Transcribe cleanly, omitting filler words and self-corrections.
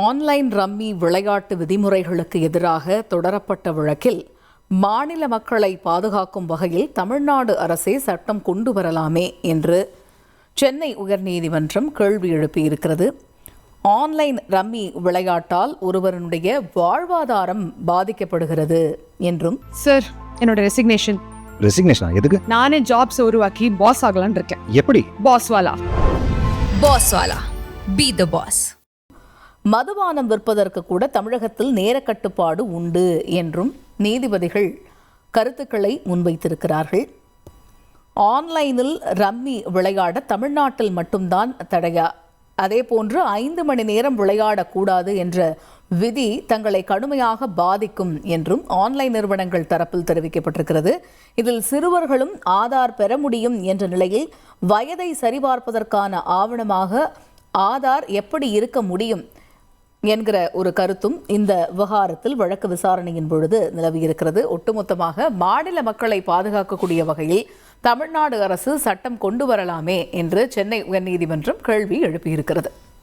Online rummy விளையாட்டு விதிமுறைகளுக்கு எதிராக தொடரப்பட்ட வழக்கில் மாநில மக்களை பாதுகாக்கும் வகையில் தமிழ்நாடு அரசே சட்டம் கொண்டு வரலாமே என்று சென்னை உயர்நீதிமன்றம் கேள்வி எழுப்பியிருக்கிறது. ஆன்லைன் ரம்மி விளையாட்டால் ஒருவருடைய வாழ்வாதாரம் பாதிக்கப்படுகிறது என்றும். சார், என்னோட ரெசிக்னேஷன் எதுக்கு? நானே ஜாப்ஸ் உருவாக்கி பாஸ் ஆகலாம்னு இருக்கேன். எப்படி? பாஸ்வாலா பி தி பாஸ். மதுபானம் விற்பதற்கு கூட தமிழகத்தில் நேர கட்டுப்பாடு உண்டு என்றும் நீதிபதிகள் கருத்துக்களை முன்வைத்திருக்கிறார்கள். ஆன்லைனில் ரம்மி விளையாட தமிழ்நாட்டில் மட்டும்தான் தடையா? அதேபோன்று 5 மணி நேரம் விளையாடக்கூடாது என்ற விதி தங்களை கடுமையாக பாதிக்கும் என்றும் ஆன்லைன் நிறுவனங்கள் தரப்பில் தெரிவிக்கப்பட்டிருக்கிறது. இதில் சிறுவர்களும் ஆதார் பெற முடியும் என்ற நிலையில் வயதை சரிபார்ப்பதற்கான ஆவணமாக ஆதார் எப்படி இருக்க முடியும் என்கிற ஒரு கருத்தும் இந்த விவகாரத்தில் வழக்கு விசாரணையின் பொழுது நிலவியிருக்கிறது. ஒட்டுமொத்தமாக மாநில மக்களை பாதுகாக்கக்கூடிய வகையில் தமிழ்நாடு அரசு சட்டம் கொண்டு வரலாமே என்று சென்னை உயர்நீதிமன்றம் கேள்வி எழுப்பியிருக்கிறது.